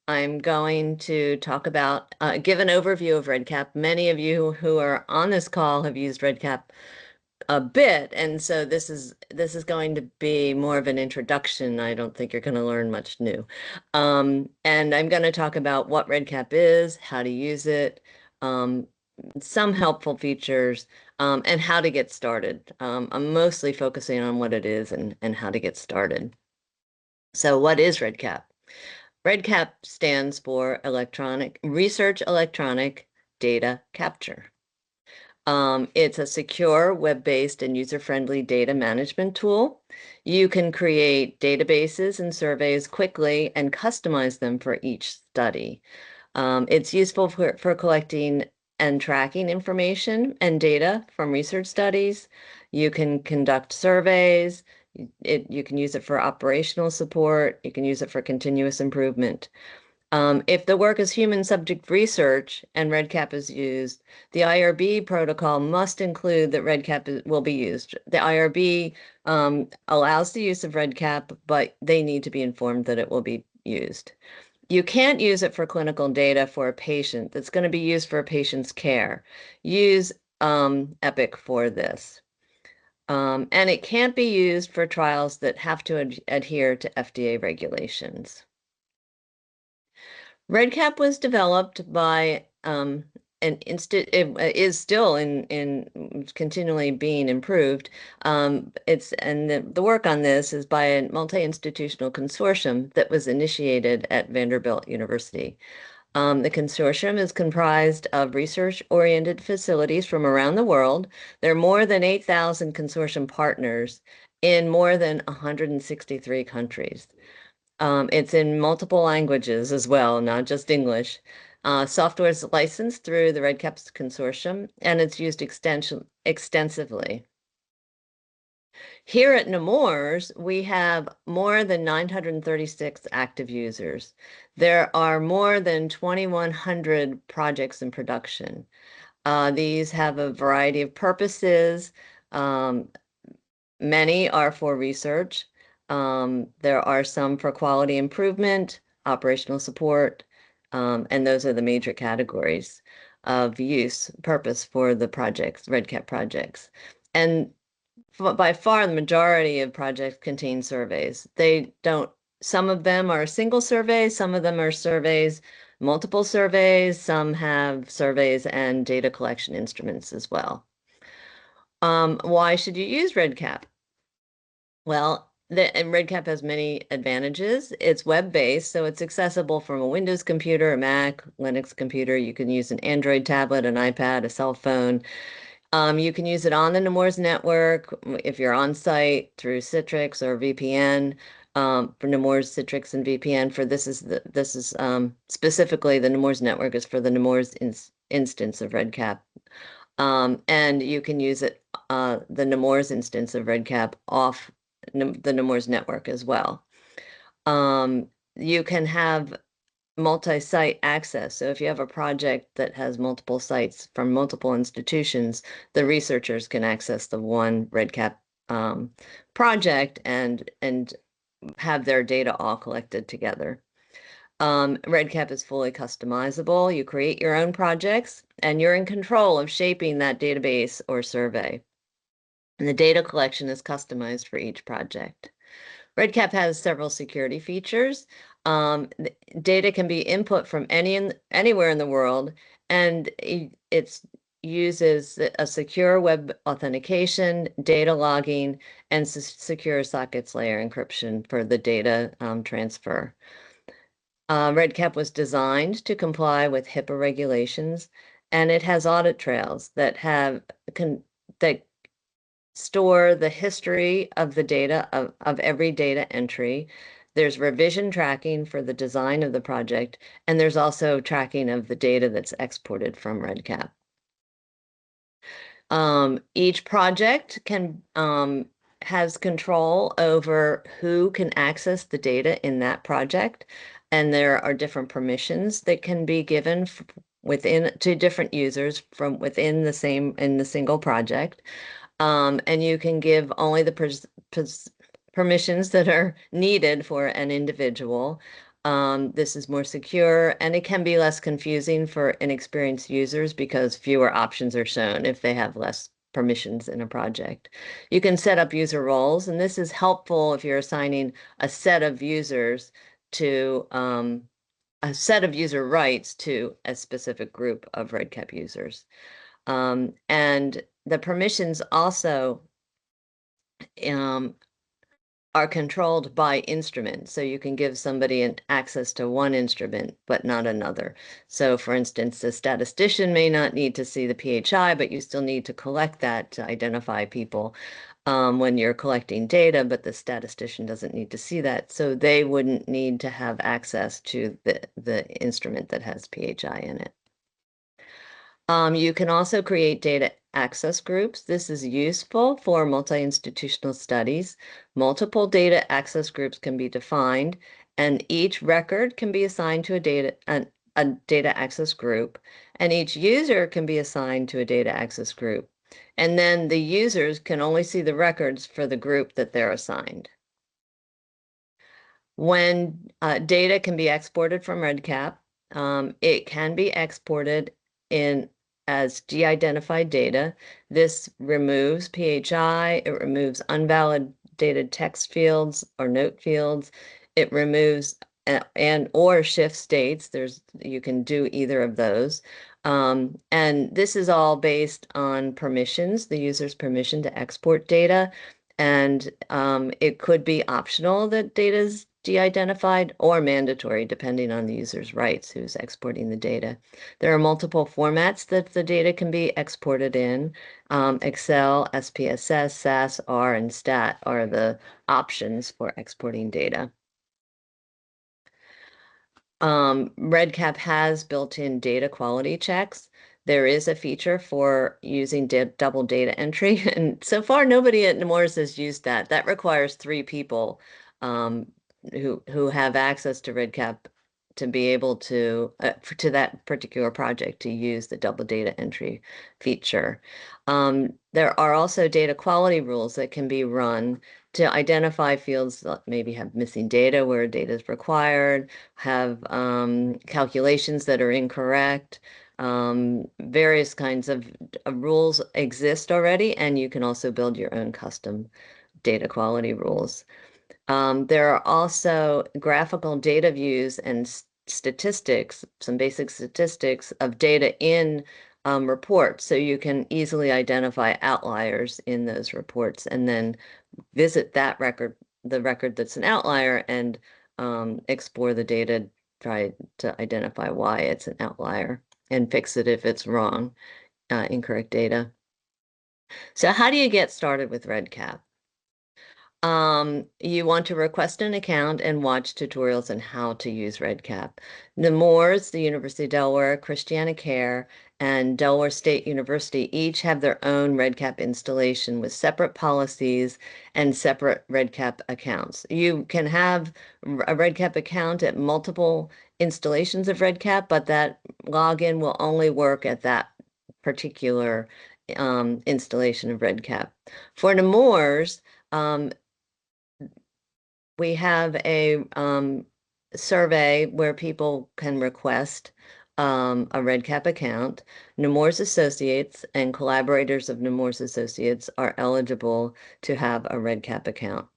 I'm going to talk about, give an overview of REDCap. Many of you who are on this call have used REDCap a bit, and so this is going to be more of an introduction. I don't think you're going to learn much new. And I'm going to talk about what REDCap is, how to use it, some helpful features, and how to get started. I'm mostly focusing on what it is and how to get started. So what is REDCap? REDCap stands for Research Electronic Data Capture. It's a secure, web-based, and user-friendly data management tool. You can create databases and surveys quickly and customize them for each study. It's useful for collecting and tracking information and data from research studies. You can conduct surveys. You can use it for operational support. You can use it for continuous improvement. If the work is human subject research and REDCap is used, the IRB protocol must include that REDCap will be used. The IRB allows the use of REDCap, but they need to be informed that it will be used. You can't use it for clinical data for a patient that's going to be used for a patient's care. Use EPIC for this. And it can't be used for trials that have to adhere to FDA regulations. REDCap was developed by it is still in continually being improved. The work on this is by a multi-institutional consortium that was initiated at Vanderbilt University. The consortium is comprised of research-oriented facilities from around the world. There are more than 8,000 consortium partners in more than 163 countries. It's in multiple languages as well, not just English. Software is licensed through the REDCap consortium, and it's used extensively. Here at Nemours, we have more than 936 active users. There are more than 2,100 projects in production. These have a variety of purposes. Many are for research. There are some for quality improvement, operational support, and those are the major categories of purpose for the projects, REDCap projects. And by far, the majority of projects contain surveys. Some of them are single surveys, some of them are surveys, multiple surveys, some have surveys and data collection instruments as well. Why should you use REDCap? Well, REDCap has many advantages. It's web-based, so it's accessible from a Windows computer, a Mac, Linux computer. You can use an Android tablet, an iPad, a cell phone. You can use it on the Nemours network if you're on site through Citrix or VPN. For Nemours, Citrix, and VPN. Specifically the Nemours network is for the Nemours instance of REDCap. And you can use it the Nemours instance of REDCap off the Nemours network as well. You can have multi-site access. So if you have a project that has multiple sites from multiple institutions, the researchers can access the one REDCap project and have their data all collected together. REDCap is fully customizable. You create your own projects and you're in control of shaping that database or survey. And the data collection is customized for each project. REDCap has several security features. Data can be input from anywhere in the world, and it uses a secure web authentication, data logging, and secure sockets layer encryption for the data transfer. REDCap was designed to comply with HIPAA regulations, and it has audit trails that store the history of the data of every data entry. There's revision tracking for the design of the project, and there's also tracking of the data that's exported from REDCap. Each project has control over who can access the data in that project, and there are different permissions that can be given to different users from within the single project. And you can give only the permissions that are needed for an individual. This is more secure, and it can be less confusing for inexperienced users because fewer options are shown if they have less permissions in a project. You can set up user roles, and this is helpful if you're assigning a set of users to a set of user rights to a specific group of REDCap users. And the permissions also are controlled by instrument. So you can give somebody an access to one instrument, but not another. So for instance, the statistician may not need to see the PHI, but you still need to collect that to identify people when you're collecting data, but the statistician doesn't need to see that. So they wouldn't need to have access to the instrument that has PHI in it. You can also create data access groups. This is useful for multi-institutional studies. Multiple data access groups can be defined, and each record can be assigned to a data access group, and each user can be assigned to a data access group. And then the users can only see the records for the group that they're assigned. When data can be exported from REDCap, it can be exported in as de-identified data. This removes PHI, it removes unvalidated text fields or note fields, it removes and or shift states. You can do either of those. And this is all based on permissions, the user's permission to export data. And it could be optional that data is de-identified or mandatory, depending on the user's rights who's exporting the data. There are multiple formats that the data can be exported in. Excel, SPSS, SAS, R, and STAT are the options for exporting data. REDCap has built-in data quality checks. There is a feature for using double data entry, and so far nobody at Nemours has used that. That requires 3 people who have access to REDCap to be able to that particular project to use the double data entry feature. There are also data quality rules that can be run to identify fields that maybe have missing data where data is required, have calculations that are incorrect. Various kinds of rules exist already, and you can also build your own custom data quality rules. There are also graphical data views and statistics, some basic statistics of data in reports, so you can easily identify outliers in those reports and then visit that record, the record that's an outlier, and explore the data, try to identify why it's an outlier and fix it if it's wrong, incorrect data. So how do you get started with REDCap? You want to request an account and watch tutorials on how to use REDCap. Nemours, the University of Delaware, ChristianaCare, and Delaware State University each have their own REDCap installation with separate policies and separate REDCap accounts. You can have a REDCap account at multiple installations of REDCap, but that login will only work at that particular installation of REDCap. For Nemours, we have a survey where people can request a REDCap account. Nemours Associates and collaborators of Nemours Associates are eligible to have a REDCap account.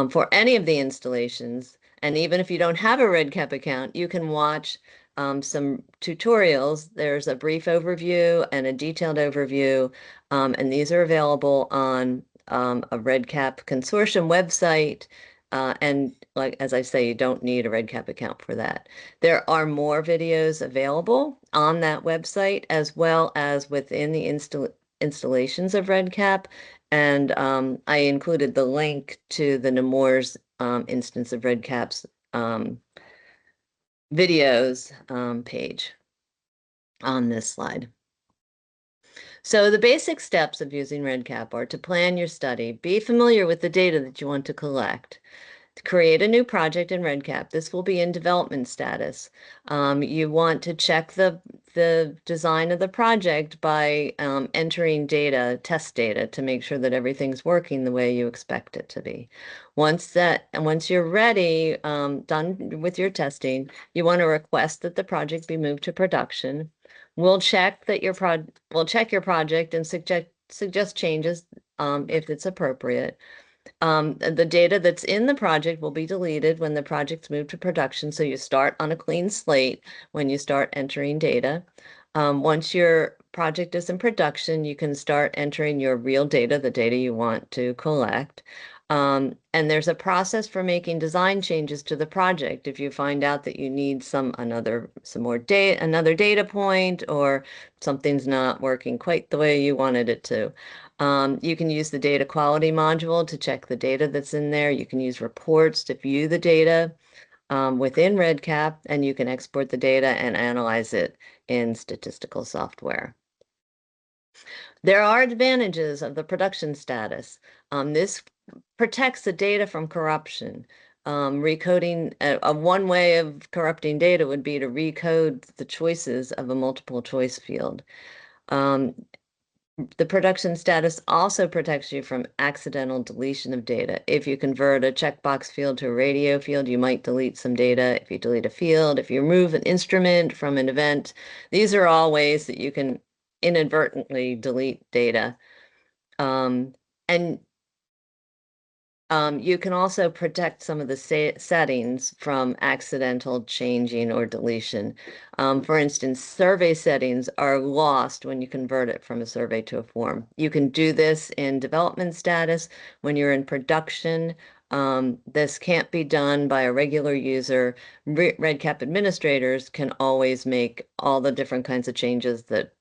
For any of the installations, and even if you don't have a REDCap account, you can watch some tutorials. There's a brief overview and a detailed overview, and these are available on a REDCap consortium website. And like, as I say, you don't need a REDCap account for that. There are more videos available on that website, as well as within the installations of REDCap. And I included the link to the Nemours instance of REDCap's videos page on this slide. So the basic steps of using REDCap are to plan your study, be familiar with the data that you want to collect, create a new project in REDCap. This will be in development status. You want to check the design of the project by entering data, test data, to make sure that everything's working the way you expect it to be. Once you're ready, done with your testing, you want to request that the project be moved to production. We'll check your project and suggest changes if it's appropriate. The data that's in the project will be deleted when the project's moved to production. So you start on a clean slate when you start entering data. Once your project is in production, you can start entering your real data, the data you want to collect. And there's a process for making design changes to the project. If you find out that you need another data point, or something's not working quite the way you wanted it to. You can use the data quality module to check the data that's in there. You can use reports to view the data within REDCap, and you can export the data and analyze it in statistical software. There are advantages of the production status. This protects the data from corruption. Recoding, one way of corrupting data would be to recode the choices of a multiple choice field. The production status also protects you from accidental deletion of data. If you convert a checkbox field to a radio field, you might delete some data. If you delete a field, if you remove an instrument from an event, these are all ways that you can inadvertently delete data. And you can also protect some of the settings from accidental changing or deletion. For instance, survey settings are lost when you convert it from a survey to a form. You can do this in development status. When you're in production, this can't be done by a regular user. REDCap administrators can always make all the different kinds of changes that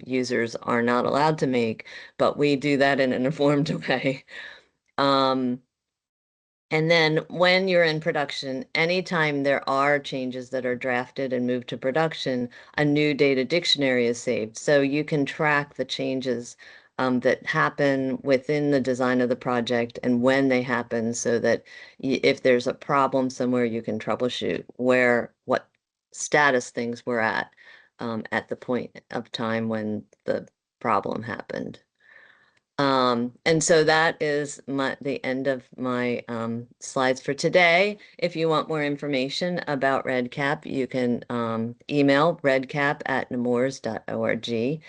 users are not allowed to make, but we do that in an informed way. And then when you're in production, anytime there are changes that are drafted and moved to production, a new data dictionary is saved. So you can track the changes that happen within the design of the project and when they happen, so that if there's a problem somewhere, you can troubleshoot what status things were at the point of time when the problem happened. And so that is the end of my slides for today. If you want more information about REDCap, you can email redcap@nemours.org.